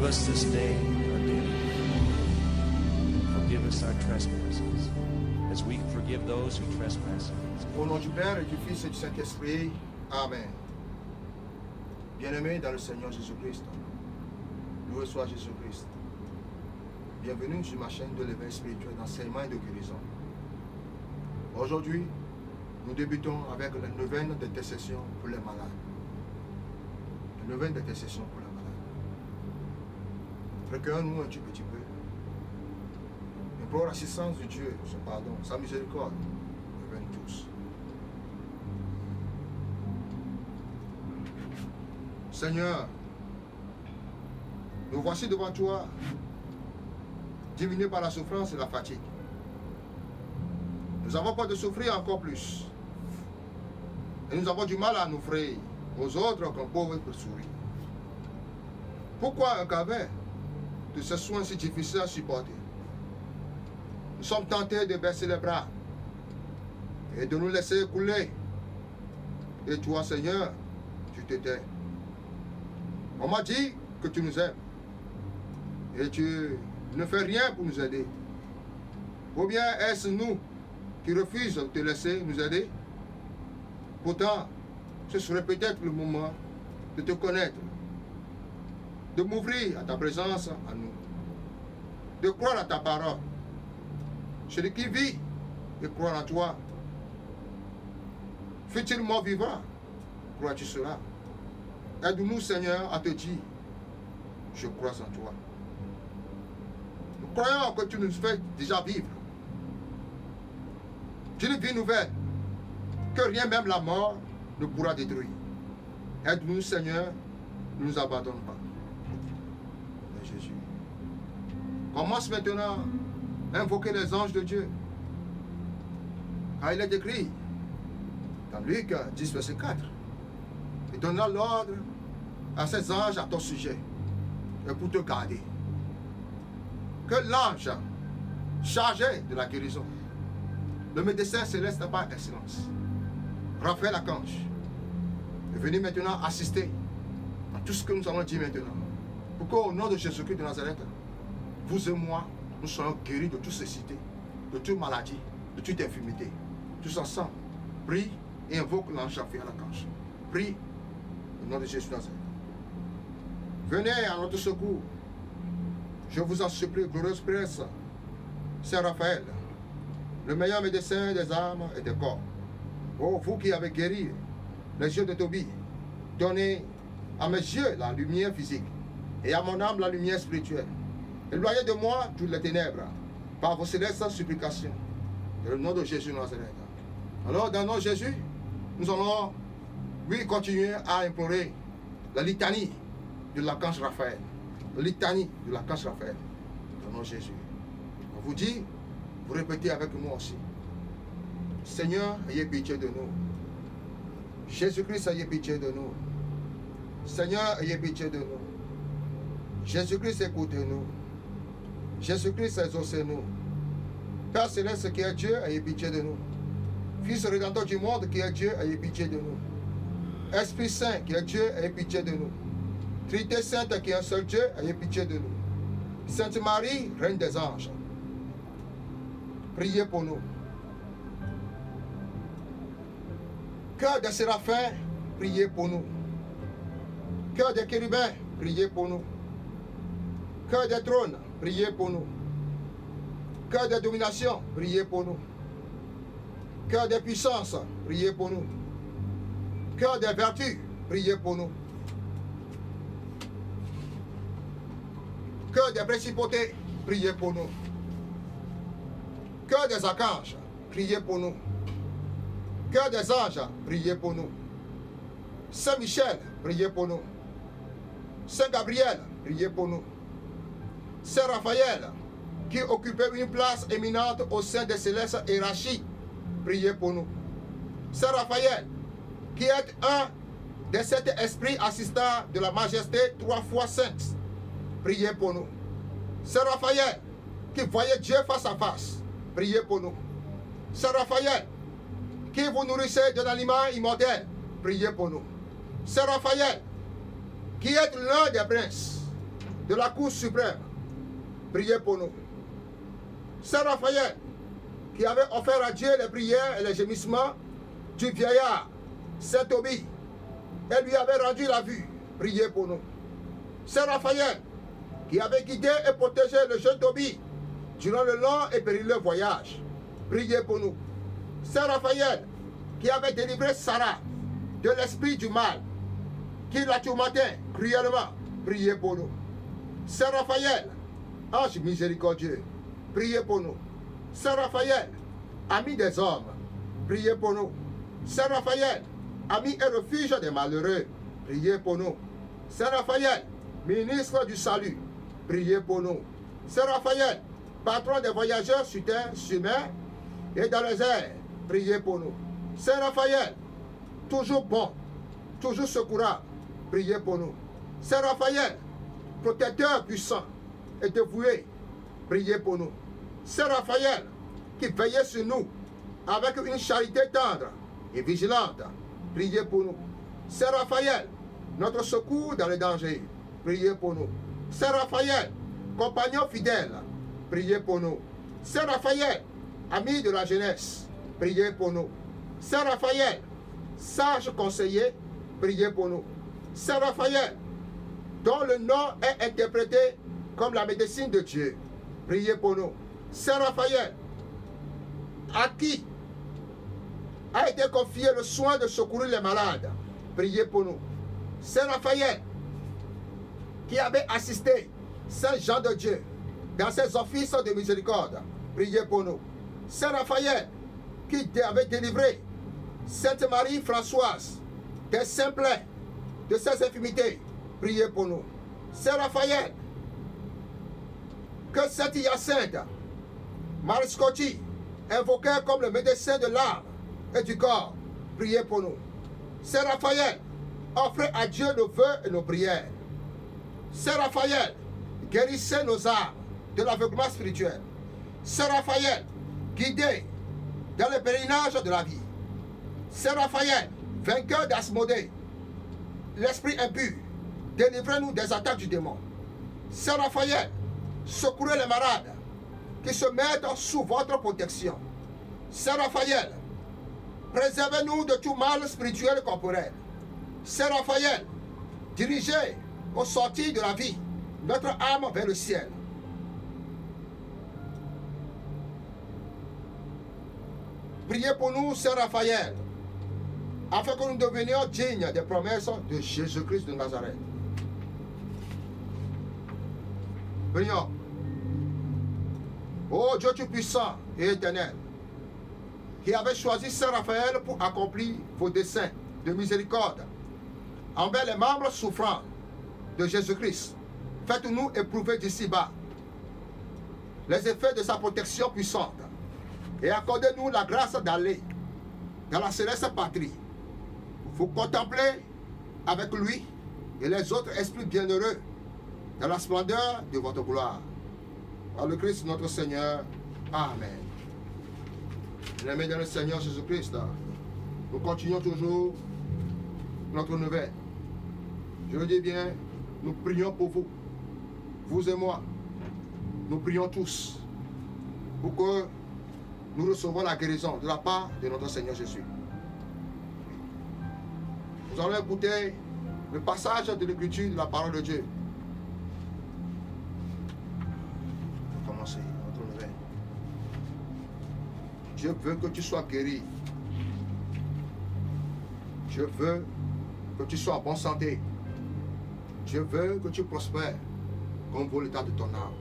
us this day our daily bread. Forgive us our trespasses, as we forgive those who trespass against us. Au nom du Père et du Fils et du Saint-Esprit. Amen. Bien-aimés dans le Seigneur Jésus-Christ, loué soit Jésus-Christ. Bienvenue sur ma chaîne de l'éveil spirituel d'enseignement et de guérison. Aujourd'hui, nous débutons avec la neuvaine d'intercession pour les malades. La neuvaine d'intercession pour les malades. Recueillons-nous un petit peu. Implore l'assistance de Dieu, son pardon, sa miséricorde. Revenez tous. Seigneur, nous voici devant toi, diminués par la souffrance et la fatigue. Nous avons peur de souffrir encore plus. Et nous avons du mal à nous offrir aux autres qu'un pauvre peut sourire. Pourquoi un caverne de ce soin si difficile à supporter? Nous sommes tentés de baisser les bras et de nous laisser couler. Et toi, Seigneur, tu te tais. On m'a dit que tu nous aimes et tu ne fais rien pour nous aider. Ou bien est-ce nous qui refusons de te laisser nous aider? Pourtant, ce serait peut-être le moment de te connaître, de m'ouvrir à ta présence en nous, de croire à ta parole. Celui qui vit et croit en toi, fut-il mort vivant, crois-tu cela? Aide-nous, Seigneur, à te dire, je crois en toi. Nous croyons que tu nous fais déjà vivre d'une vie nouvelle, que rien, même la mort, ne pourra détruire. Aide-nous, Seigneur, ne nous abandonne pas. Jésus. Commence maintenant à invoquer les anges de Dieu. Car il est écrit dans Luc 10, verset 4. Et donnera l'ordre à ces anges à ton sujet et pour te garder. Que l'ange chargé de la guérison, le médecin céleste par excellence, Raphaël Archange, est venu maintenant assister à tout ce que nous allons dire maintenant. Pour qu'au nom de Jésus-Christ de Nazareth, vous et moi, nous soyons guéris de toute cécité, de toute maladie, de toute infirmité. Tous ensemble, prie et invoque l'ange Raphaël Archange. Prie au nom de Jésus de Nazareth. Venez à notre secours. Je vous en supplie, glorieuse presse, Saint Raphaël, le meilleur médecin des âmes et des corps. Oh, vous qui avez guéri les yeux de Tobie, donnez à mes yeux la lumière physique et à mon âme la lumière spirituelle. Éloignez de moi toutes les ténèbres par vos célestes supplications. Dans le nom de Jésus de Nazareth. Alors, dans le nom de Jésus, nous allons, oui, continuer à implorer la litanie de l'archange Raphaël. La litanie de l'archange Raphaël. Dans le nom de Jésus. On vous dit, vous répétez avec moi aussi. Seigneur, ayez pitié de nous. Jésus-Christ, ayez pitié de nous. Seigneur, ayez pitié de nous. Jésus-Christ, écoutez-nous. Jésus-Christ, exaucez-nous. Père Céleste qui est Dieu, ayez pitié de nous. Fils rédempteur du monde qui est Dieu, ayez pitié de nous. Esprit Saint qui est Dieu, ayez pitié de nous. Trinité Sainte qui est un seul Dieu, ayez pitié de nous. Sainte Marie, Reine des anges, priez pour nous. Cœur des séraphins, priez pour nous. Cœur des chérubins, priez pour nous. Cœur des trônes, priez pour nous. Cœur des dominations, priez pour nous. Cœur des puissances, priez pour nous. Cœur des vertus, priez pour nous. Cœur des principautés, priez pour nous. Cœur des archanges, priez pour nous. Cœur des anges, priez pour nous. Saint Michel, priez pour nous. Saint Gabriel, priez pour nous. Saint Raphaël, qui occupait une place éminente au sein des célestes hiérarchies, priez pour nous. Saint Raphaël, qui est un des 7 esprits assistants de la majesté 3 fois sainte, priez pour nous. Saint Raphaël, qui voyait Dieu face à face, priez pour nous. Saint Raphaël, qui vous nourrissez d'un aliment immortel, priez pour nous. Saint Raphaël, qui est l'un des princes de la Cour suprême, priez pour nous. Saint Raphaël, qui avait offert à Dieu les prières et les gémissements du vieillard, Saint Tobie, et lui avait rendu la vue, priez pour nous. Saint Raphaël, qui avait guidé et protégé le jeune Tobie durant le long et périlleux voyage, priez pour nous. Saint Raphaël, qui avait délivré Sarah de l'esprit du mal, qui la tourmentait cruellement, priez pour nous. Saint Raphaël, ange miséricordieux, priez pour nous. Saint Raphaël, ami des hommes, priez pour nous. Saint Raphaël, ami et refuge des malheureux, priez pour nous. Saint Raphaël, ministre du salut, priez pour nous. Saint Raphaël, patron des voyageurs sur terre, sur mer et dans les airs, priez pour nous. Saint Raphaël, toujours bon, toujours secourable, priez pour nous. Saint Raphaël, protecteur puissant et dévoué, priez pour nous. Saint Raphaël, qui veillait sur nous avec une charité tendre et vigilante, priez pour nous. Saint Raphaël, notre secours dans les dangers, priez pour nous. Saint Raphaël, compagnon fidèle, priez pour nous. Saint Raphaël, ami de la jeunesse, priez pour nous. Saint Raphaël, sage conseiller, priez pour nous. Saint Raphaël, dont le nom est interprété comme la médecine de Dieu, priez pour nous. Saint Raphaël, à qui a été confié le soin de secourir les malades, priez pour nous. Saint Raphaël, qui avait assisté Saint Jean de Dieu dans ses offices de miséricorde, priez pour nous. Saint Raphaël, qui avait délivré Sainte Marie Françoise des simplets de ses infimités, priez pour nous. Saint Raphaël, que Sainte Hyacinthe Mariscotti invoquait comme le médecin de l'âme et du corps, priez pour nous. Saint Raphaël, offrez à Dieu nos vœux et nos prières. Saint Raphaël, guérissez nos âmes de l'aveuglement spirituel. Saint Raphaël, guidez dans le pèlerinage de la vie. Saint Raphaël, vainqueur d'Asmodée, l'esprit impur, délivrez-nous des attaques du démon. Saint Raphaël, secourez les malades qui se mettent sous votre protection. Saint Raphaël, préservez-nous de tout mal spirituel et corporel. Saint Raphaël, dirigez aux sorties de la vie notre âme vers le ciel. Priez pour nous, Saint Raphaël, afin que nous devenions dignes des promesses de Jésus-Christ de Nazareth. Prions. Ô Dieu Tout-Puissant et éternel, qui avez choisi Saint Raphaël pour accomplir vos desseins de miséricorde envers les membres souffrants de Jésus-Christ, faites-nous éprouver d'ici-bas les effets de sa protection puissante et accordez-nous la grâce d'aller dans la céleste patrie. Vous contemplez avec lui et les autres esprits bienheureux dans la splendeur de votre gloire. Par le Christ notre Seigneur. Amen. Bien-aimés dans le Seigneur Jésus-Christ, nous continuons toujours notre nouvelle. Je le dis bien, nous prions pour vous, vous et moi. Nous prions tous pour que nous recevons la guérison de la part de notre Seigneur Jésus. Nous allons écouter le passage de l'Écriture de la parole de Dieu. Pour commencer notre nouvelle. Dieu veut que tu sois guéri. Dieu veut que tu sois en bonne santé. Dieu veut que tu prospères comme vaut l'état de ton âme.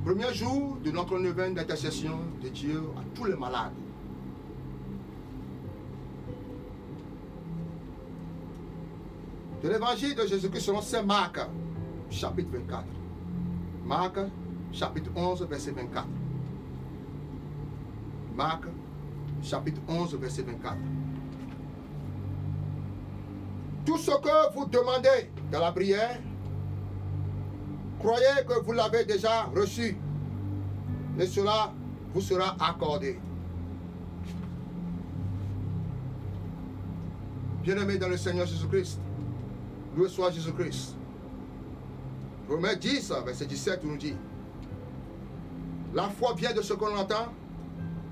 Premier jour de notre neuvaine d'intercession de Dieu à tous les malades. De l'évangile de Jésus-Christ selon Saint Marc, chapitre 24. Marc, chapitre 11, verset 24. Marc, chapitre 11, verset 24. Tout ce que vous demandez dans la prière, croyez que vous l'avez déjà reçu et cela vous sera accordé. Bien-aimés dans le Seigneur Jésus-Christ, loué soit Jésus-Christ. Romains 10, verset 17, nous dit, la foi vient de ce qu'on entend,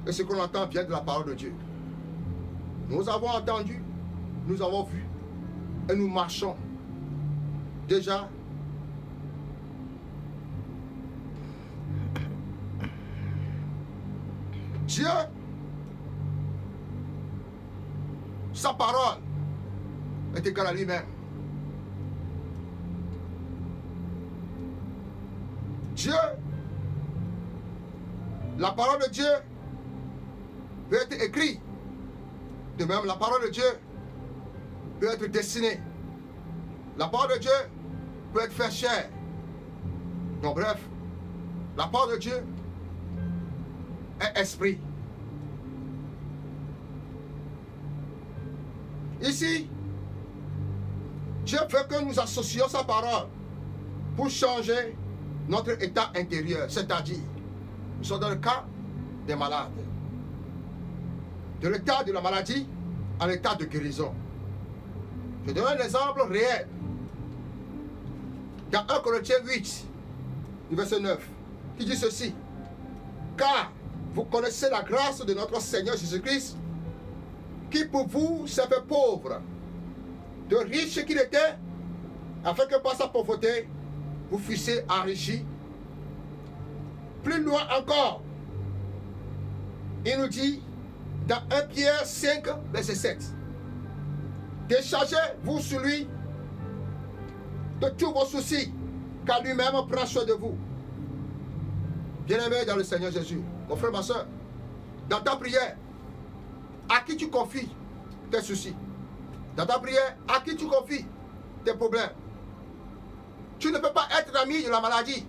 et ce qu'on entend vient de la parole de Dieu. Nous avons entendu, nous avons vu, et nous marchons déjà Dieu, sa parole est égale à lui-même. Dieu, la parole de Dieu peut être écrite. De même, la parole de Dieu peut être dessinée. La parole de Dieu peut être faite chair. Donc bref, la parole de Dieu est esprit. Ici, Dieu veut que nous associons sa parole pour changer notre état intérieur, c'est-à-dire, nous sommes dans le cas des malades. De l'état de la maladie à l'état de guérison. Je donne un exemple réel. Dans 1 Corinthiens 8, verset 9, qui dit ceci. Car vous connaissez la grâce de notre Seigneur Jésus-Christ, qui pour vous s'est fait pauvre, de riche qu'il était, afin que par sa pauvreté, vous fussiez enrichis. Plus loin encore, il nous dit, dans 1 Pierre 5, verset 7, déchargez-vous sur lui de tous vos soucis, car lui-même prend soin de vous. Bien-aimé dans le Seigneur Jésus, mon frère, ma soeur, dans ta prière, à qui tu confies tes soucis? Dans ta prière, à qui tu confies tes problèmes? Tu ne peux pas être ami de la maladie.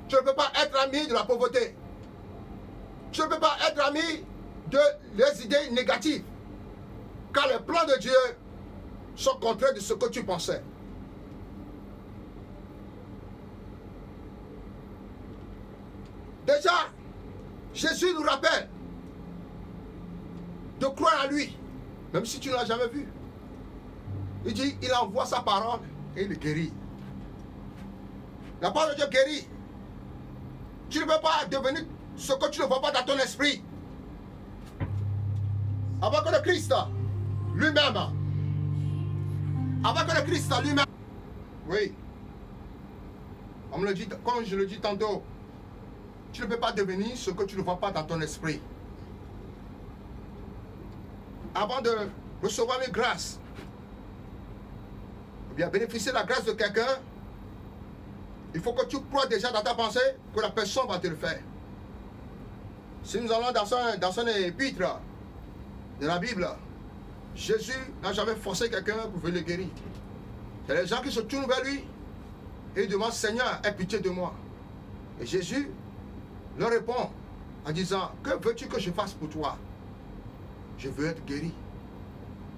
Tu ne peux pas être ami de la pauvreté. Tu ne peux pas être ami de les idées négatives. Car les plans de Dieu sont contraires de ce que tu pensais. Déjà, Jésus nous rappelle de croire à lui, même si tu ne l'as jamais vu. Il dit, il envoie sa parole et il guérit. La parole de Dieu guérit. Tu ne peux pas devenir ce que tu ne vois pas dans ton esprit. Avant que le Christ lui-même, avant que le Christ lui-même, oui, on me le dit, comme je le dis tantôt, tu ne peux pas devenir ce que tu ne vois pas dans ton esprit. Avant de recevoir une grâce, ou bien bénéficier de la grâce de quelqu'un, il faut que tu crois déjà dans ta pensée que la personne va te le faire. Si nous allons dans son épître de la Bible, Jésus n'a jamais forcé quelqu'un pour venir le guérir. C'est les gens qui se tournent vers lui et ils demandent, Seigneur, aie pitié de moi. Et Jésus leur répond en disant, que veux-tu que je fasse pour toi? Je veux être guéri.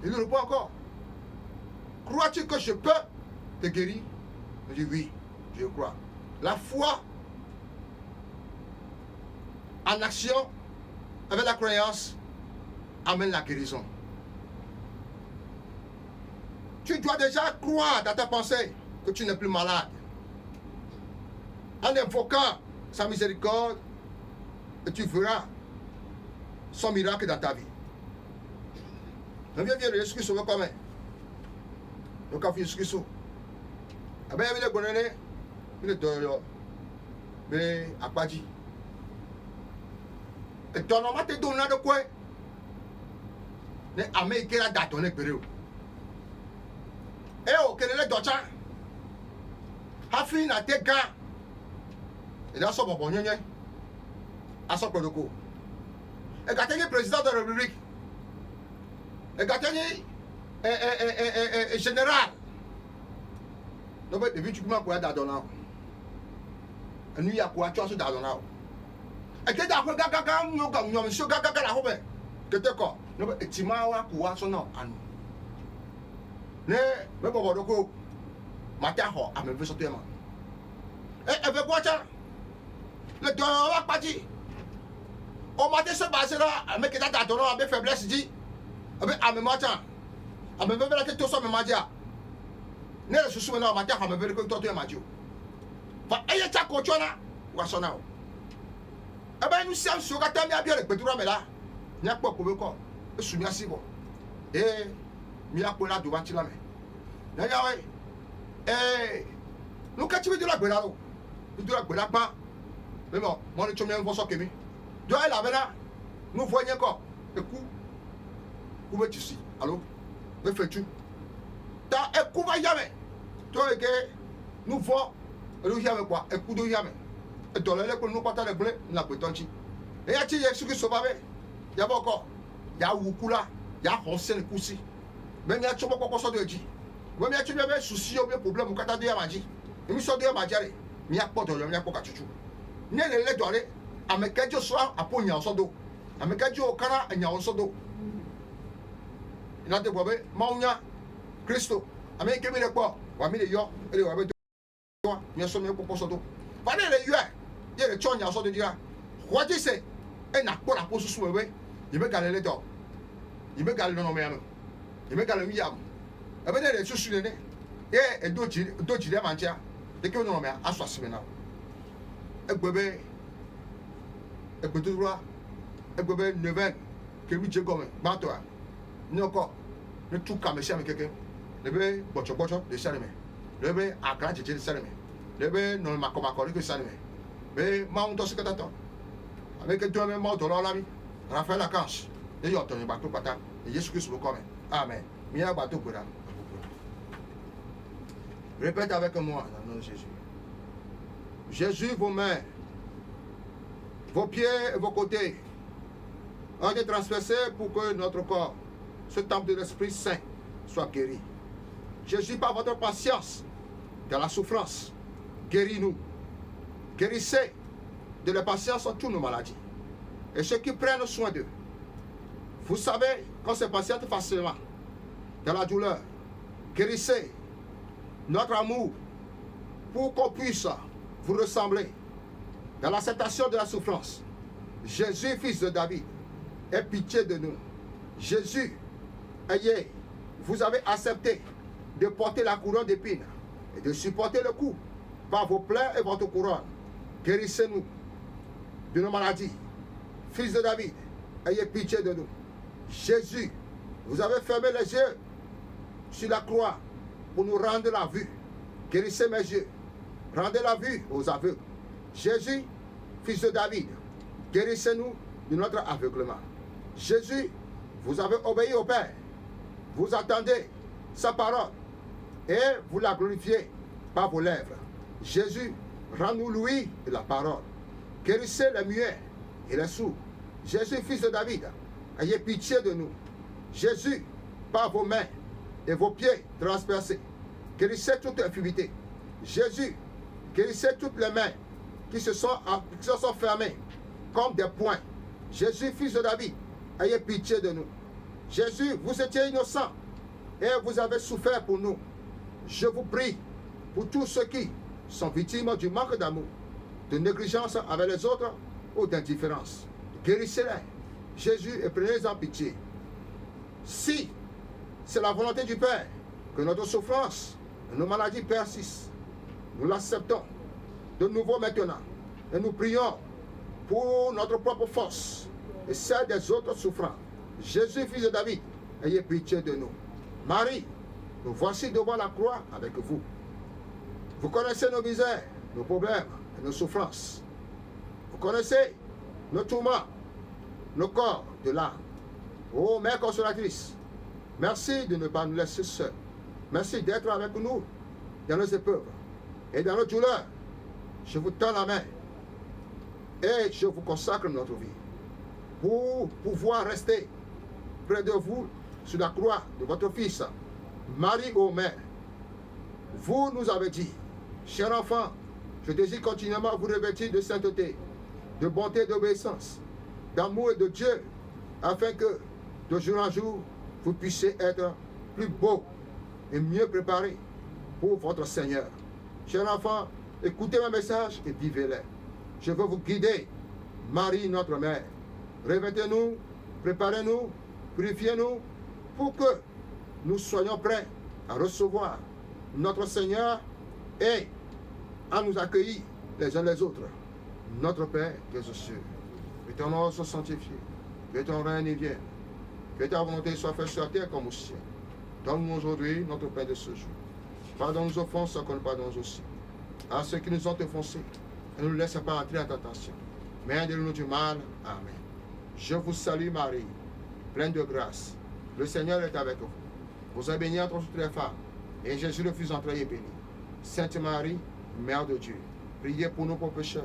Il lui répond encore, crois-tu que je peux te guérir? Il dit, oui, je crois. La foi en action avec la croyance amène la guérison. Tu dois déjà croire dans ta pensée que tu n'es plus malade. En invoquant sa miséricorde, et tu verras son miracle dans ta vie. Je viens de Jésus-Christ sauver comme donc quand Jésus-Christ ah ben il est bonné il est dehors mais à quoi dit et ton nom te donne de quoi ne américain a datonné pérou et au quel est le docha hafi na te ga et là son bon nyonye à son protocole et quand il président de la République et quand il général non mais depuis tu commences à d'adonner et nous il y a quoi tu as d'adonner et que d'accord gaga nous comme nous monsieur gaga la hobe que te quoi non mais tu m'as wa quoi son nom anu ne me bobo doko matin ho a me veut sortir moi et avec quoi ça le don wa parti au matin se passer là mais que d'adonner avec faiblesse dit avec à me matin ame veve la te to so me madia ne le susu na madia ame veve ko to to madio fa eye cha ko chona wa so na o aba nu siam so ka ta mi abia le gbedura me la nya po ko be ko esu mi asibo mi apo la do ba ti la me na ya we nu ka ti bi do la gbera o do la gbera pa me mo ni chomi en so kemi do ai la bena nu fo nye ko eku ku be ti si allo be fetu ta eku ba ya me to e ke nu fo elu ya me kwa eku do ya me e do le ko nu pata le ble na pe tonchi e ya ti Yesu ki so ba be ya boko ya wukula ya honse le kusi me mi a chobo kokko so do eji we mi a chobo be susi o be problem kata do ya maji mi so do ya majare mi a poto yo mi a poka chuchu ne le dore amekejo so aponya so do amekejo kana anya so do ina te bobe maunya Kristo ameke mi le po wa mi le yo ele wa be to mi so mi popo so do ba ne le yo ye le chonya so do dia what is it e na po na po susu wewe ibe gale le do ibe gale no me am ibe gale mi am e be le susu ne e doji le mantia de ke no me aso asime na egbebe egbedura egbebe neven kemi jegome mato nyoko ne tu kamesha me keke lebe bocho de saleme lebe akra jeje de saleme lebe no makoma ko de saleme be mount to sekatato avec toi même mount lo lami Raphaël Akanche e yo to ni ba to pata e Yesu Christ lo come amen mi a ba to gura répète avec moi dans le nom de Jésus. Jésus, vos mains, vos pieds et vos côtés ont été transpercés pour que notre corps, ce temple de l'Esprit Saint, soit guéri. Jésus, par votre patience dans la souffrance, guéris-nous. Guérissez de la patience en toutes nos maladies. Et ceux qui prennent soin d'eux, vous savez qu'on se patiente facilement dans la douleur. Guérissez notre amour pour qu'on puisse vous ressembler dans l'acceptation de la souffrance. Jésus, fils de David, aie pitié de nous. Jésus, ayez, vous avez accepté de porter la couronne d'épines et de supporter le coup par vos plaies et votre couronne. Guérissez-nous de nos maladies. Fils de David, ayez pitié de nous. Jésus, vous avez fermé les yeux sur la croix pour nous rendre la vue. Guérissez mes yeux. Rendez la vue aux aveugles. Jésus, fils de David, guérissez-nous de notre aveuglement. Jésus, vous avez obéi au Père. Vous attendez sa parole et vous la glorifiez par vos lèvres. Jésus, rends-nous l'ouïe de la parole. Guérissez les muets et les sourds. Jésus, fils de David, ayez pitié de nous. Jésus, par vos mains et vos pieds transpercés, guérissez toute infirmité. Jésus, guérissez toutes les mains qui se sont fermées comme des poings. Jésus, fils de David, ayez pitié de nous. Jésus, vous étiez innocent et vous avez souffert pour nous. Je vous prie pour tous ceux qui sont victimes du manque d'amour, de négligence avec les autres ou d'indifférence. Guérissez-les, Jésus, et prenez-en pitié. Si c'est la volonté du Père que notre souffrance et nos maladies persistent, nous l'acceptons de nouveau maintenant et nous prions pour notre propre force et celle des autres souffrants. Jésus, fils de David, ayez pitié de nous. Marie, nous voici devant la croix avec vous. Vous connaissez nos misères, nos problèmes et nos souffrances. Vous connaissez nos tourments, nos corps de l'âme. Ô Mère consolatrice, merci de ne pas nous laisser seuls. Merci d'être avec nous dans nos épreuves et dans nos douleurs. Je vous tends la main et je vous consacre notre vie pour pouvoir rester près de vous sur la croix de votre Fils. Marie, ô Mère, vous nous avez dit, cher enfant, je désire continuellement vous revêtir de sainteté, de bonté, d'obéissance, d'amour et de Dieu, afin que de jour en jour, vous puissiez être plus beau et mieux préparé pour votre Seigneur. Cher enfant, écoutez mes messages et vivez-les. Je veux vous guider, Marie, notre Mère. Revêtez-nous, préparez-nous, purifiez-nous, pour que nous soyons prêts à recevoir notre Seigneur et à nous accueillir les uns les autres. Notre Père qui es aux cieux, que ton nom soit sanctifié, que ton règne vienne, que ta volonté soit faite sur la terre comme au ciel. Donne-nous aujourd'hui notre pain de ce jour. Pardonne nos offenses comme nous pardonnons aussi à ceux qui nous ont offensés. Et ne nous laisse pas entrer en tentation, mais de nous du mal. Amen. Je vous salue Marie, pleine de grâce. Le Seigneur est avec vous. Vous êtes bénie entre toutes les femmes, et Jésus, le Fils d'entrée, est béni. Sainte Marie, Mère de Dieu, priez pour nous pauvres pécheurs,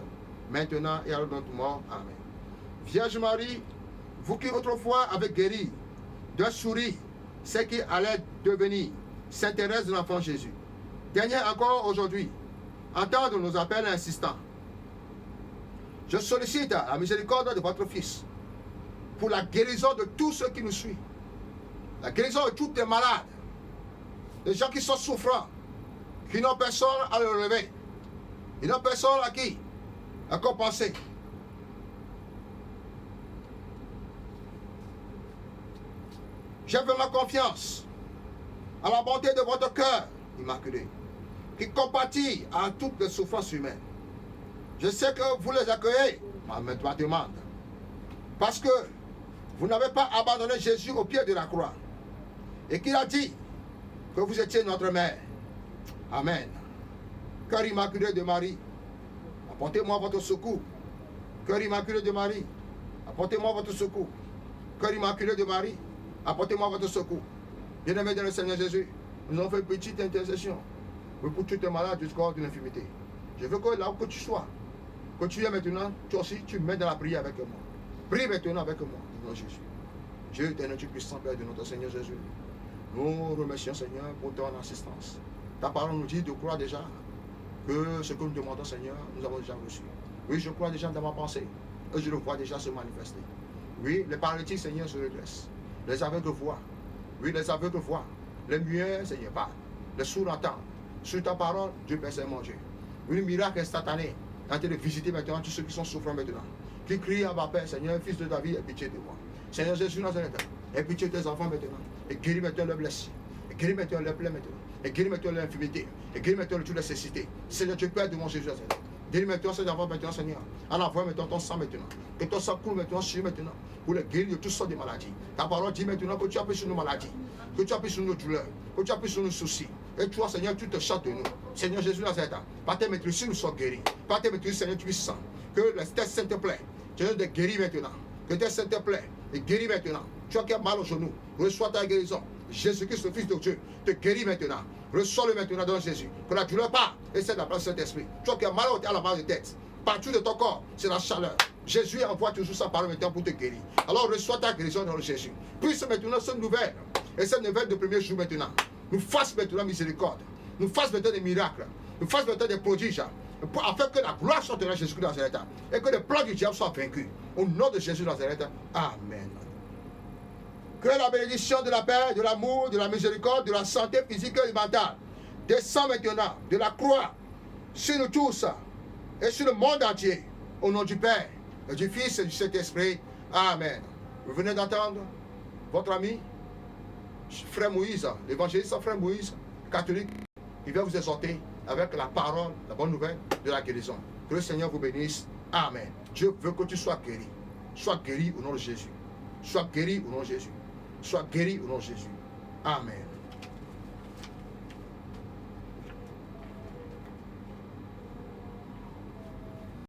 maintenant et à l'heure de notre mort. Amen. Vierge Marie, vous qui autrefois avez guéri d'un sourire ce qui allait devenir Sainte Thérèse de l'Enfant Jésus, daignez encore aujourd'hui entendre nos appels insistants. Je sollicite la miséricorde de votre Fils pour la guérison de tous ceux qui nous suivent, la guérison de tous les malades, les gens qui sont souffrants, qui n'ont personne à le relever, ils n'ont personne à qui à compenser. J'ai vraiment confiance à la bonté de votre cœur immaculé, qui compatit à toutes les souffrances humaines. Je sais que vous les accueillez, ma demande, parce que vous n'avez pas abandonné Jésus au pied de la croix, et qu'il a dit que vous étiez notre mère. Amen. Cœur immaculé de Marie, apportez-moi votre secours. Cœur immaculé de Marie, apportez-moi votre secours. Cœur immaculé de Marie, apportez-moi votre secours. Bien-aimés dans le Seigneur Jésus, nous avons fait une petite intercession pour tous les malades jusqu'à de l'infirmité. Je veux que là où que tu sois, que tu es maintenant, toi aussi, tu mets dans la prière avec moi. Prie maintenant avec moi, mon Jésus. Dieu éternel, Dieu puissant, Père de notre Seigneur Jésus. Nous remercions, Seigneur, pour ton assistance. Ta parole nous dit de croire déjà que ce que nous demandons, Seigneur, nous avons déjà reçu. Oui, je crois déjà dans ma pensée et je le vois déjà se manifester. Oui, les paralytiques, Seigneur, se redressent. Les aveugles voient. Oui, les aveugles voient. Les muets, Seigneur, parlent. Les sourds entendent. Sur ta parole, Dieu Père, c'est mon Dieu. Oui, le miracle instantané. En train de visiter maintenant tous ceux qui sont souffrants maintenant. Qui crient à ma Père, Seigneur, Fils de David, aie pitié de moi. Seigneur Jésus Nazareth, aie pitié de tes enfants maintenant. Et guéris maintenant leurs blessures. Et guéris maintenant leurs plaies maintenant. Et guéris maintenant leur infirmité. Et guéris maintenant toute nécessité. Seigneur, Dieu Père de mon Jésus Nazareth. Guéris maintenant ces enfants maintenant, Seigneur. En envoie maintenant ton sang maintenant. Que ton sang coule maintenant sur maintenant. Pour les guérir de toutes sortes de maladies. Ta parole dit maintenant que tu as pris sur nos maladies. Que tu as pris sur nos douleurs. Que tu as pris sur nos soucis. Et toi, Seigneur, tu te chantes de nous. Seigneur Jésus Nazareth. Par tes maîtrises, nous sommes guéris. Par tes maîtrises, Seigneur, tu es saint. Que tes saints te plaît. Seigneur, de guérir maintenant. Que tes saints te plaît. Et guéris maintenant. Tu as mal au genou. Reçois ta guérison. Jésus-Christ, le Fils de Dieu, te guérit maintenant. Reçois-le maintenant dans Jésus. Que la douleur part et c'est la place de Saint-Esprit. Toi qui as mal à la base de tête, partout de ton corps, c'est la chaleur. Jésus envoie toujours sa parole maintenant pour te guérir. Alors reçois ta guérison dans le Jésus. Puisse maintenant cette nouvelle, et cette nouvelle de premier jour maintenant, nous fasse maintenant miséricorde. Nous fasse maintenant des miracles. Nous fasse maintenant des prodiges. Afin que la gloire soit de Jésus dans Nazareth. Et que les plans du diable soient vaincus. Au nom de Jésus dans Nazareth. Amen. Que la bénédiction de la paix, de l'amour, de la miséricorde, de la santé physique et mentale descend maintenant de la croix sur nous tous et sur le monde entier. Au nom du Père, et du Fils et du Saint-Esprit. Amen. Vous venez d'entendre votre ami, Frère Moïse, l'évangéliste Frère Moïse, catholique, qui vient vous exhorter avec la parole, la bonne nouvelle de la guérison. Que le Seigneur vous bénisse. Amen. Dieu veut que tu sois guéri. Sois guéri au nom de Jésus. Sois guéri au nom de Jésus. Sois guéri au nom de Jésus. Amen.